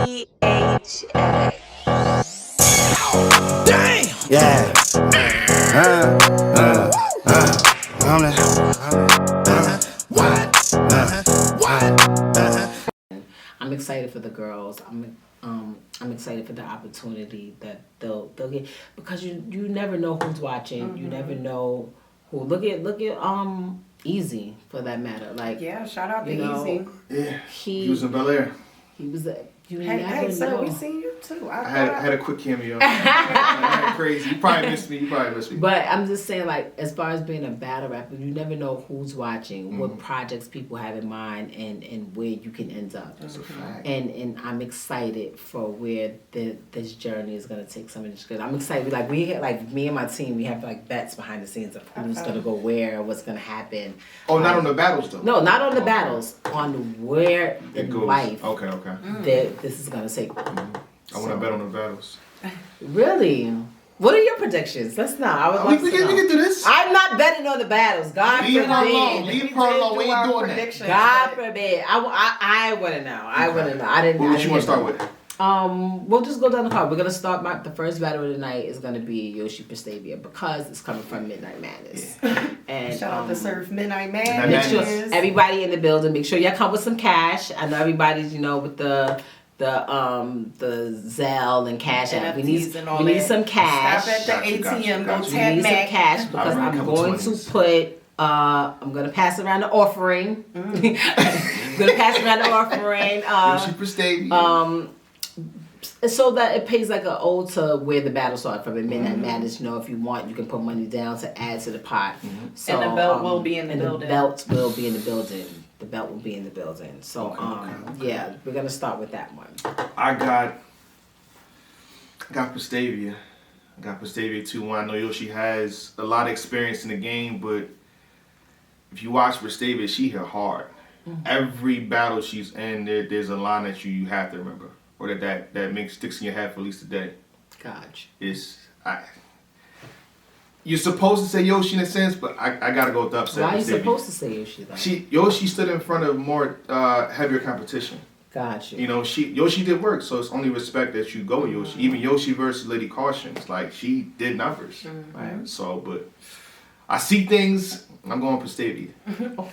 PHA. Damn! Yeah. I'm excited for the girls. I'm excited for the opportunity that they'll get, because you never know who's watching. Mm-hmm. You never know who. Look at Easy, for that matter. Like, yeah, shout out to Easy. Yeah, he was in Bel Air. He was a. Hey, sir, we seen you too. I had a quick cameo. Crazy. You probably missed me. But I'm just saying, like, as far as being a battle rapper, you never know who's watching, what projects people have in mind, and where you can end up. That's a fact. And I'm excited for where this journey is gonna take some of this. I'm excited. Like, we had, like, me and my team, we have like bets behind the scenes of who's gonna go where, what's gonna happen. Oh, not on the battles though. No, not on the battles. On where in life. Okay. This is gonna take. I want to bet on the battles. Really? What are your predictions? Let's not. We can do this. I'm not betting on the battles. God forbid. Leave her alone. We ain't doing that. God forbid. I want to know. I want to know. I didn't. What you want to start with? We'll just go down the card. We're gonna start. The first battle of the night is gonna be Yoshi Persevere, because it's coming from Midnight Madness. Yeah. And shout out to Surf Midnight Madness. Make sure everybody in the building. Make sure y'all come with some cash. I know everybody's with the Zelle and Cash App. We need some cash. Stop at the ATM. Go tap we need some cash, because I'm going to put. I'm gonna pass around the offering. I'm gonna pass around the offering. So that it pays like an ode to where the battle started from. In Midnight Madness, if you want, you can put money down to add to the pot. So, and the belt will be in the building. The belt will be in the building. The belt will be in the building. So, yeah, we're gonna start with that one. I got Persevere. I got Persevere 2-1. I know Yoshi has a lot of experience in the game, but if you watch Persevere, she hit hard. Every battle she's in, there's a line that you have to remember, or that sticks in your head for at least a day. Gotcha. You're supposed to say Yoshi in a sense, but I gotta go with the upset. Why are you supposed to say Yoshi though? Yoshi stood in front of more heavier competition. Gotcha. Yoshi did work, so it's only respect that you go with Yoshi. Even Yoshi versus Lady Cautions, like, she did numbers. Right. So, but I see things. I'm going Persevere. Okay.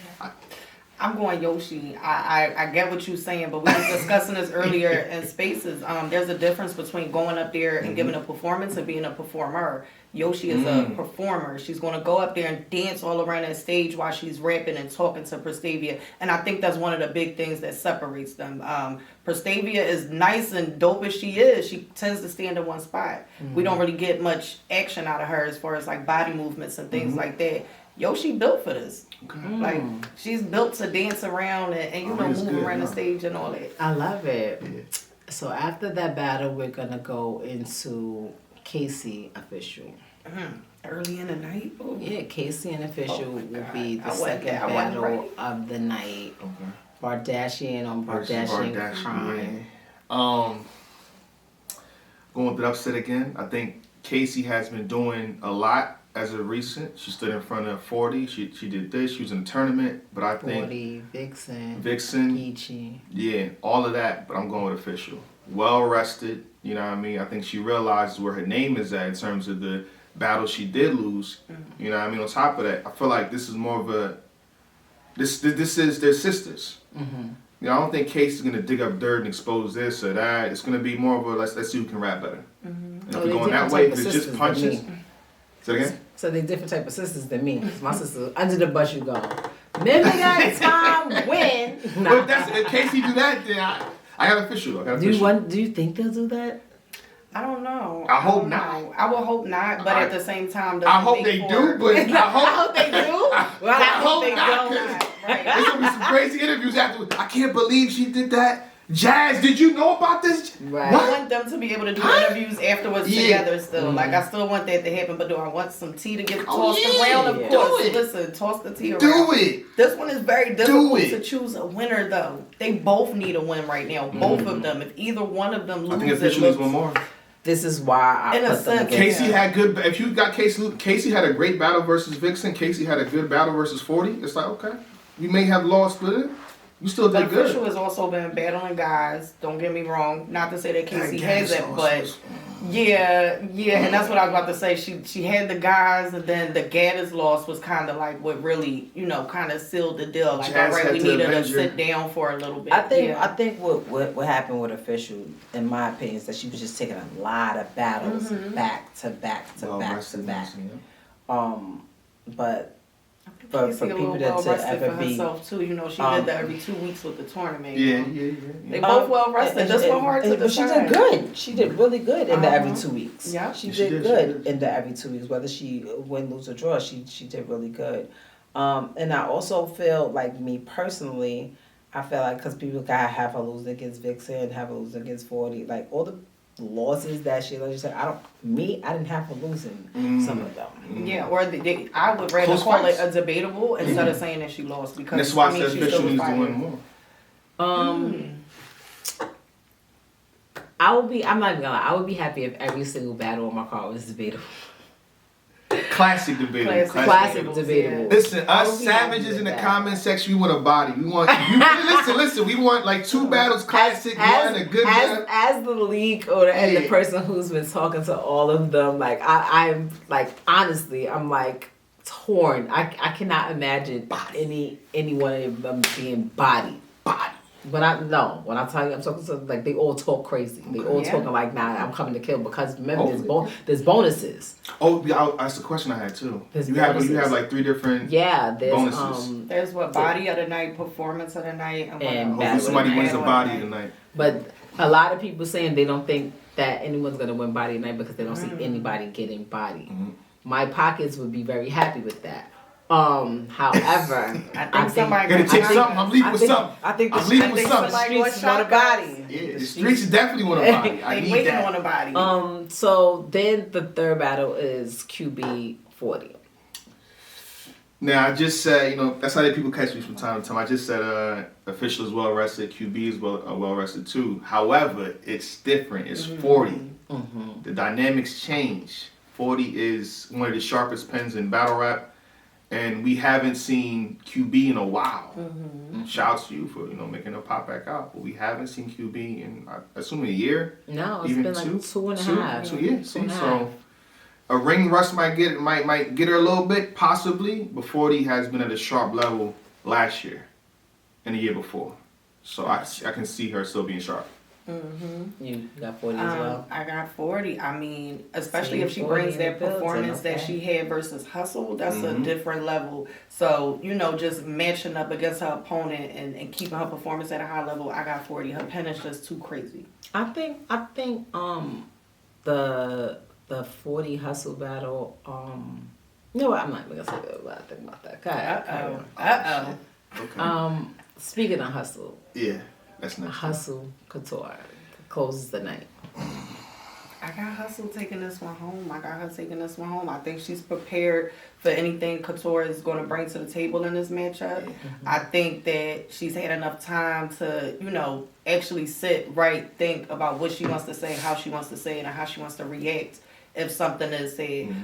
I'm going Yoshi. I get what you're saying, but we were discussing this earlier in spaces. There's a difference between going up there and giving a performance and being a performer. Yoshi is a performer. She's going to go up there and dance all around that stage while she's rapping and talking to Persevere. And I think that's one of the big things that separates them. Persevere is nice and dope as she is. She tends to stand in one spot. We don't really get much action out of her as far as like body movements and things like that. Yoshi built for this. Okay. Like, she's built to dance around and move around the stage and all that. I love it. Yeah. So after that battle, we're gonna go into Casey Official. Early in the night? Ooh. Yeah, Casey and Official will be the second battle of the night. Okay. Bardashian on Bardashian Crime. Going with the upset again. I think Casey has been doing a lot as of recent. She stood in front of 40. She did this. She was in a tournament, but I think 40, Vixen, Peachy. Yeah, all of that. But I'm going with Official. Well rested. You know what I mean? I think she realizes where her name is at in terms of the battle she did lose. You know what I mean? On top of that, I feel like this is more of a this is their sisters. I don't think Casey's gonna dig up dirt and expose this or that. It's gonna be more of a let's see who can rap better. And if we're going that way, if it's just punches. Say it again? So they're different type of sisters than me. My sister, under the bus you go. Remember that time when? Nah. But if Casey do that, then I got Official. Do you think they'll do that? I don't know. I hope not. I will hope not, but at the same time, I hope they do. But I hope they do. Well, I hope they don't. Right. There's gonna be some crazy interviews afterwards. I can't believe she did that. Jazz, did you know about this? Right. I want them to be able to do interviews afterwards together still. Like, I still want that to happen, but do I want some tea to get tossed around? Of course. Listen, toss the tea around. Do it. This one is very difficult to choose a winner, though. They both need a win right now. Both of them. If either one of them loses, I think Official needs one more. This is why I put them together. Casey had good. If you got Casey had a great battle versus Vixen. Casey had a good battle versus 40. It's like, okay, you may have lost with it, You still But did good. Official has also been battling guys. Don't get me wrong. Not to say that Casey That hasn't, but yeah, and that's what I was about to say. She had the guys, and then the Gaddis loss was kind of like what really, kind of sealed the deal. Like, Jazz all right, had we to needed avenge to her. sit down for a little bit. I think what happened with Official, in my opinion, is that she was just taking a lot of battles back to back to back to back. But for people to ever be herself too, she did that every 2 weeks with the tournament. Yeah. They both well rested. This one hard to but she decide. did good. She did really good in the every 2 weeks. Yeah. She did good in the every 2 weeks. Whether she win, lose, or draw, she did really good. And I also feel like, me personally, I feel like because people gotta have her lose against Vixen, have her lose against 40, like all the losses that she said, I didn't have her losing some of them. Yeah, or I would rather Close call fights. it a debatable instead of saying that she lost, because That's why I said she Official still was needs to win fighting. more. I'm not gonna lie, I would be happy if every single battle on my card was debatable. Classic debatable. Classic debatable. Listen, I us would be happy savages with in the that. comment section, we want a body. We want listen. We want like 2 battles, classic, one a good one. as the league owner and the person who's been talking to all of them, like I'm like, honestly, I'm like torn. I cannot imagine any one of them being body. When I tell you I'm talking to, like, they all talk crazy. They all talking like, nah, I'm coming to kill, because remember there's bonuses. Oh, yeah, that's the question I had too. There's You have bonuses. like 3 different There's bonuses. There's what body of the night, performance of the night, And what else? Hopefully somebody wins the Battle body of the night. tonight. but a lot of people saying they don't think that anyone's gonna win body tonight because they don't see anybody getting body. My pockets would be very happy with that. However, I think somebody Gotta take gonna- something. I'm leaving with something. I think I'm leaving with something. the streets want a body. Yeah, the streets definitely want a body. I They need waiting that. on a body. So then the third battle is QB 40. Now, I just said, that's how people catch me from time to time. I just said Official is well rested, QB is well rested too. However, it's different. It's 40. The dynamics change. 40 is one of the sharpest pens in battle rap, and we haven't seen QB in a while. Shouts to you for making her pop back out, but we haven't seen QB in, I assume, a year. No, it's Even been like 2.5. 2 years. Two and a half. So a ring rust might get her a little bit, possibly, but 40 has been at a sharp level last year and the year before. So I can see her still being sharp. You got 40 as well. I got 40. I mean, especially See, if she 40 brings in the that building, performance that okay. she had versus Hustle, that's a different level. So, just matching up against her opponent and keeping her performance at a high level, I got 40. Her pen is just too crazy. I think the 40 hustle battle, you know what, I'm not even gonna say what I think about that. Uh-oh. Speaking of hustle, Yeah, that's nice. Hustle Couture closes the night. I got Hustle taking this one home. I think she's prepared for anything Couture is going to bring to the table in this matchup. I think that she's had enough time to, actually sit, think about what she wants to say, how she wants to say it, and how she wants to react if something is said.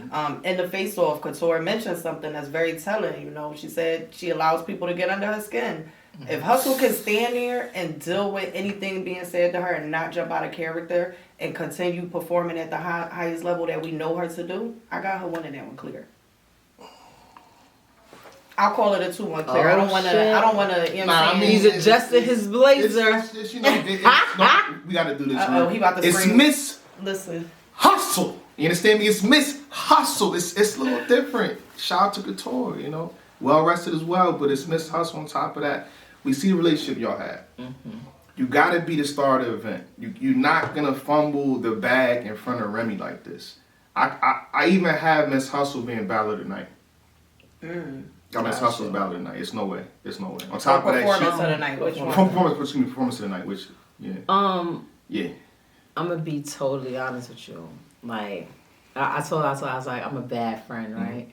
In the face-off, Couture mentioned something that's very telling. She said she allows people to get under her skin. If Hustle can stand there and deal with anything being said to her and not jump out of character and continue performing at the highest level that we know her to do, I got her winning that one clear. I'll call it a 2-1 clear. I don't want to. He's adjusting his blazer. It's, we got to do this. Uh-oh, he about to It's scream. Miss Listen. Hustle. You understand me? It's Miss Hustle. It's a little different. Shout out to Couture, well rested as well, but it's Miss Hustle on top of that. We see the relationship y'all had. You got to be the star of the event. You're not going to fumble the bag in front of Remy like this. I even have Miss Hustle being battle tonight. Got Miss Hustle's battle tonight. It's no way. On top of that, Performance of the night. Which one? Performance of the night. Which, yeah. Yeah. I'm gonna be totally honest with you. Like, I told her, I was like, I'm a bad friend, right?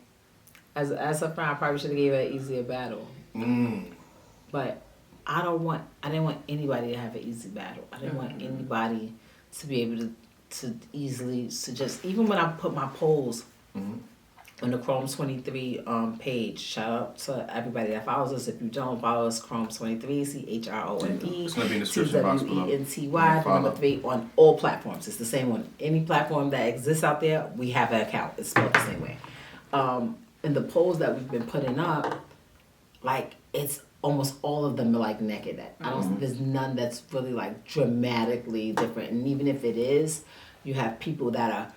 As a friend, I probably should have gave her an easier battle. But I didn't want anybody to have an easy battle. I didn't want anybody to be able to easily suggest, even when I put my polls, on the Chrome 23 page. Shout out to everybody that follows us. If you don't follow us, Chrome 23, CHROME. It's gonna be in the description box below. TWENTY, Yeah, the number 3 on all platforms. It's the same on any platform that exists out there. We have an account. It's spelled the same way. And the polls that we've been putting up, like it's almost all of them are like neck and neck. There's none that's really like dramatically different. And even if it is, you have people that are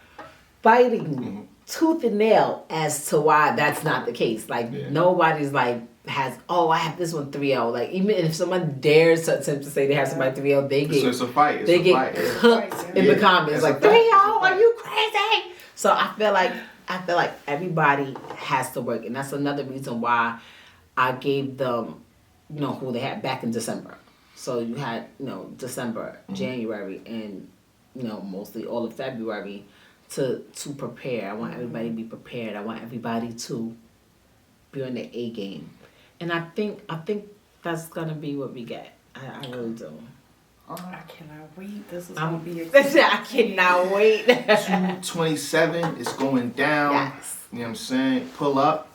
fighting tooth and nail as to why that's not the case. Like nobody's like I have this one 3-0. Like even if someone dares to attempt to say they have somebody 3-0, they get it's a fight. they get cooked in the comments like 3-0. Are you crazy? So I feel like everybody has to work, and that's another reason why I gave them, who they had back in December. So you had, December, January, and mostly all of February to prepare. I want everybody to be prepared. I want everybody to be on their A game, and I think that's gonna be what we get. I really do. I cannot wait. This is gonna be exciting. I cannot wait. 227 is going down. Yes. You know what I'm saying? Pull up.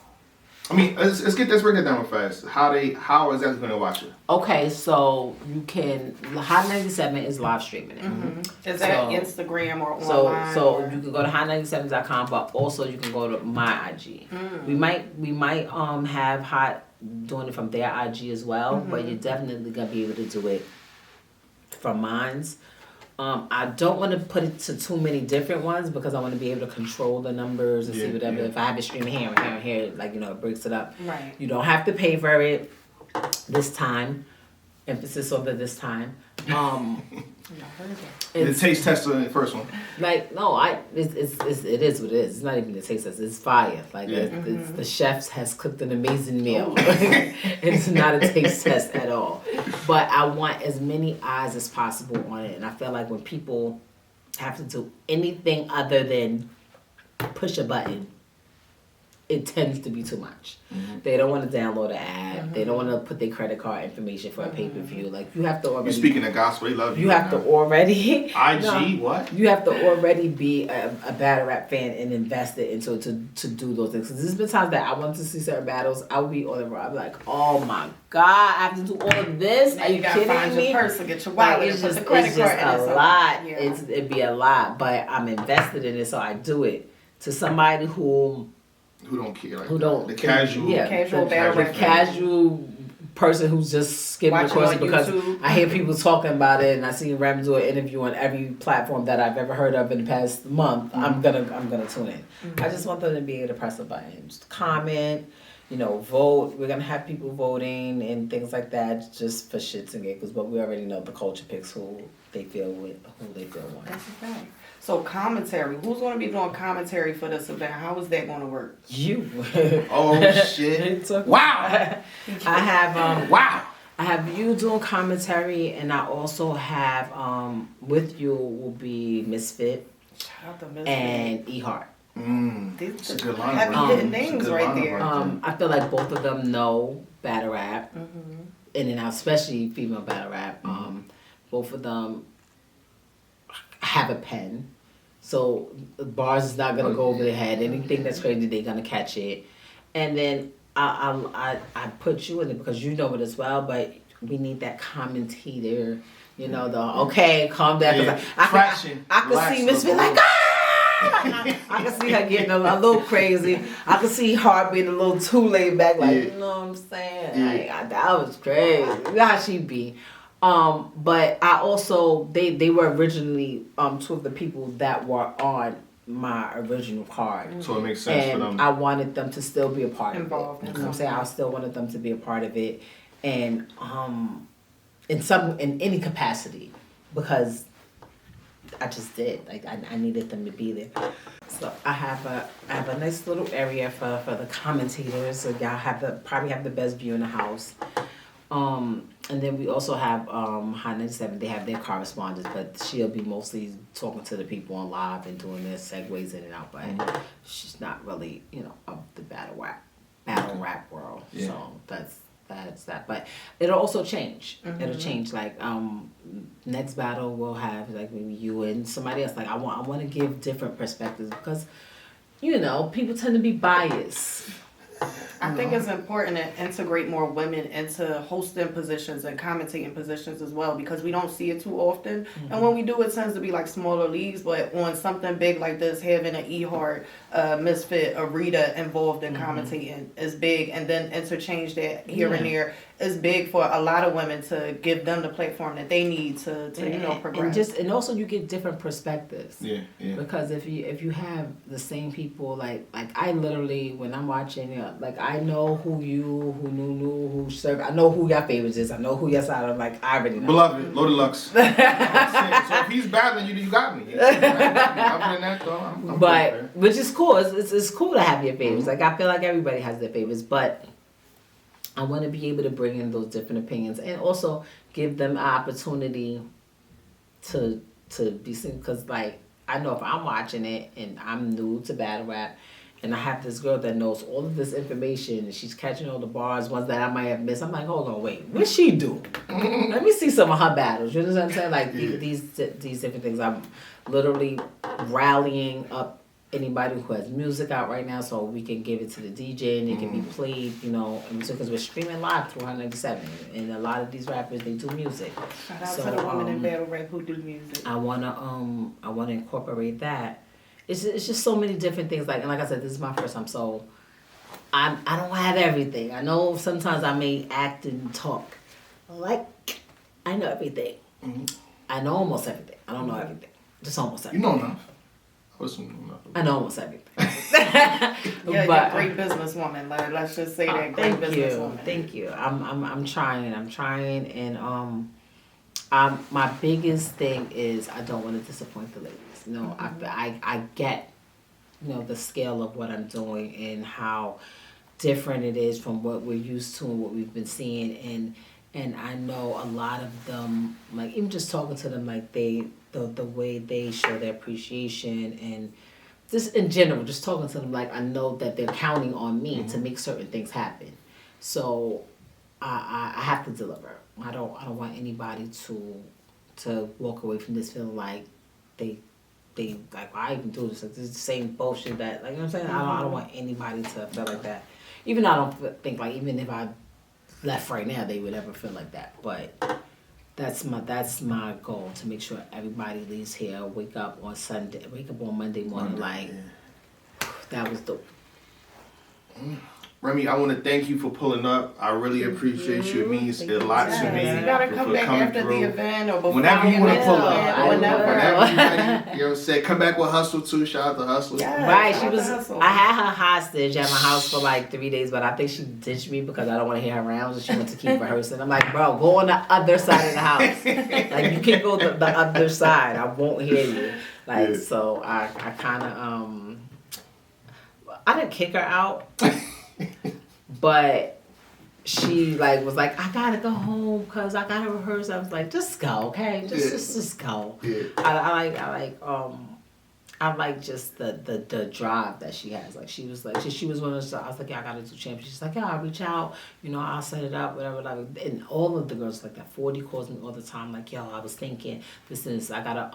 I mean, let's break that down real fast. How exactly going to watch it? Okay, so you can. Hot 97 is live streaming it. Is that Instagram or online? So you can go to hot97.com, but also you can go to my IG. We might have Hot doing it from their IG as well, but you're definitely gonna be able to do it from mine's. I don't want to put it to too many different ones because I want to be able to control the numbers and see whatever. If I have it streaming here and here, like it breaks it up. Right. You don't have to pay for it this time. Emphasis on the this time. The taste test on the first one. Like no, it is what it is. It's not even the taste test. It's fire. Like it's, the chef has cooked an amazing meal. It's not a taste test at all. But I want as many eyes as possible on it, and I feel like when people have to do anything other than push a button, it tends to be too much. They don't want to download an app. They don't want to put their credit card information for a pay-per-view. Like you have to already. You're speaking of gospel. They love you. You have to already. IG what? You have to already be a battle rap fan and invest it into to do those things. Because there's been times that I want to see certain battles. I would be on the road. I'd be like, oh my god, I have to do all of this. Now Are you gotta kidding find me? Your purse and get your wallet and put the credit card in. It's just a lot. It'd be a lot, but I'm invested in it, so I do it. To somebody who don't care, like who don't the casual, casual person who's just skimming across it because YouTube. I hear people talking about it and I see Remy do an interview on every platform that I've ever heard of in the past month. I'm gonna tune in. I just want them to be able to press a button, just comment, vote. We're gonna have people voting and things like that just for shits and giggles. But we already know the culture picks who they feel won. That's a fact. So commentary. Who's going to be doing commentary for this event? How is that going to work? You. Oh shit! Wow. I have wow. I have you doing commentary, and I also have with you will be Misfit Shout out to Misfit and E Heart. It's a good lineup. Heavy hitting names right there. I feel like both of them know battle rap, in and out, especially female battle rap. Both of them have a pen, so bars is not gonna go over their head. Anything that's crazy, they're gonna catch it. And then I put you in it because you know it as well. But we need that commentator. Okay, calm down. Yeah. I could see Miss Fit like I can see her getting a little crazy. I can see Heart being a little too laid back. Like you know what I'm saying? Like, that was crazy. You know how she be. But I also they were originally two of the people that were on my original card. So it makes sense and for them. I wanted them to still be a part Involved of it. You know what I'm saying? I still wanted them to be a part of it, and in any capacity, because I just did. Like I needed them to be there. So I have a nice little area for the commentators. So y'all probably have the best view in the house. And then we also have Hot 97. They have their correspondents, but she'll be mostly talking to the people on live and doing their segues in and out. But she's not really, of the battle rap world. Yeah. So that's that. But it'll also change. It'll change. Like next battle we'll have like maybe you and somebody else. Like I want to give different perspectives because you know, people tend to be biased. I think it's important to integrate more women into hosting positions and commentating positions as well, because we don't see it too often. Mm-hmm. And when we do, it tends to be like smaller leagues. But on something big like this, having an E-Heart, Misfit, a Rita involved in commentating is big. And then interchange that here and there is big for a lot of women to give them the platform that they need to you know, progress. And also you get different perspectives. Yeah. Because if you have the same people, like I literally, when I'm watching, like I know who Nunu, who serve. I know who your favorites is. I know who your side. I'm like, I already know. Beloved, Lord of Lux. So if he's battling you, then you got me. Other than that, though, I'm but good, which is cool. It's cool to have your favorites. Like I feel like everybody has their favorites, but I want to be able to bring in those different opinions and also give them an opportunity to be seen. Because like I know if I'm watching it and I'm new to battle rap, and I have this girl that knows all of this information and she's catching all the bars, ones that I might have missed. I'm like, hold on, wait, what's she do? Let me see some of her battles. You know what I'm saying? Like these different things. I'm literally rallying up anybody who has music out right now so we can give it to the DJ and it can be played, you know, because we're streaming live through 197. And a lot of these rappers, they do music. Shout out to the women in battle rap who do music. I wanna incorporate that. It's just so many different things. Like, and like I said, this is my first time, so I don't have everything. I know sometimes I may act and talk like I know everything. I know almost everything. I don't know everything. Just almost everything. You know enough. I know almost everything. Yeah, you're a great businesswoman. Like, let's just say that great businesswoman. Thank you. I'm trying, and my biggest thing is I don't want to disappoint the ladies. You know, I get, you know, the scale of what I'm doing and how different it is from what we're used to and what we've been seeing, and I know a lot of them, like even just talking to them, like the way they show their appreciation and just in general, just talking to them, like I know that they're counting on me to make certain things happen. So I have to deliver. I don't want anybody to walk away from this feeling like they like, well, I even do this. Like, this is the same bullshit that, like, you know what I'm saying? I don't want anybody to feel like that. Even though I don't think, like, even if I left right now, they would ever feel like that. But that's my goal, to make sure everybody leaves here, wake up on Monday morning, like, that was dope. Remy, I want to thank you for pulling up. I really appreciate you. It means a lot to me. You gotta come back after the event or before. Whenever you want to pull up. Whenever you're ready. You know what I'm saying? Come back with Hustle too. Shout out to Hustle. Yes, right, she was. I had her hostage at my house for like 3 days, but I think she ditched me because I don't want to hear her around, so she went to keep rehearsing. I'm like, bro, go on the other side of the house. Like, you can go the other side. I won't hear you. Like, so I kind of I didn't kick her out. But she like was like, I gotta go home because I gotta rehearse. I was like, just go, okay, just go. Yeah. I like just the drive that she has. Like she was one of those. I was like, yeah, I gotta do champion. She's like, yeah, I'll reach out. You know, I'll set it up, whatever. Like, and all of the girls like that. 40 calls me all the time. Like, yo, I was thinking this is. I got a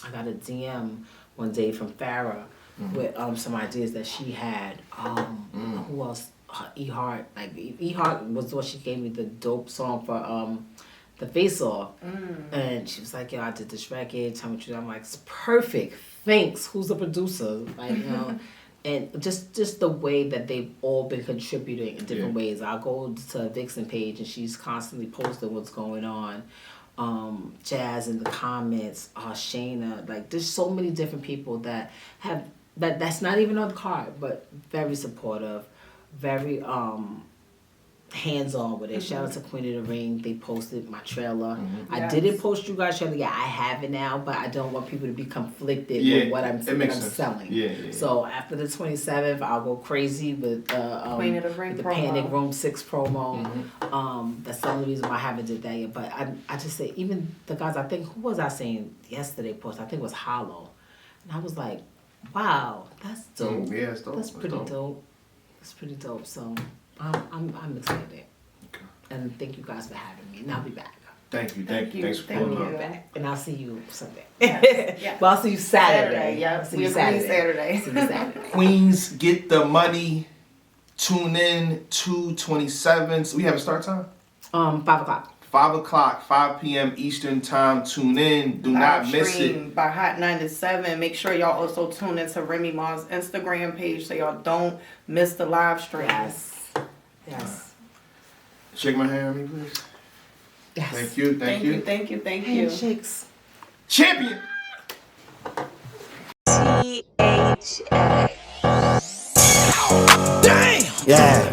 DM one day from Farrah with some ideas that she had. Who else? E-Heart, like E-Heart was what she gave me the dope song for the Face Off, and she was like, "Yo, I did this record. Tell me what you." I'm like, "It's perfect. Thanks. Who's the producer?" Like, you know, and just the way that they've all been contributing in different ways. I'll go to Vixen page and she's constantly posting what's going on. Jazz in the comments, Shayna, like there's so many different people that have that's not even on the card, but very supportive. Very hands-on with it. Shout out to Queen of the Ring. They posted my trailer. I didn't post you guys' trailer. Yeah, I have it now, but I don't want people to be conflicted with what I'm selling. Yeah. So after the 27th, I'll go crazy with Queen of the Ring the promo. Panic Room 6 promo. That's the only reason why I haven't did that yet. But I just say, even the guys, I think, who was I saying yesterday post? I think it was Hollow. And I was like, wow, that's dope. Yeah, it's dope. That's pretty dope. It's pretty dope, so I'm excited. Okay. And thank you guys for having me, and I'll be back. Thank you. Thanks for Thank pulling you. up. And I'll see you Sunday. Yes. Well, I'll see you Saturday. Yeah, I'll see we you agree Saturday. Saturday. See you Saturday. Queens, get the money. Tune in 2:27. So we have a start time? 5:00. 5 o'clock, 5 p.m. Eastern time. Tune in. Do not Live miss stream it. by Hot 97. Make sure y'all also tune into Remy Ma's Instagram page so y'all don't miss the live stream. Yes. Shake my hand, Remy, please. Yes. Thank you. Thank you. Thank you. Handshakes. Champion. THA. Yeah.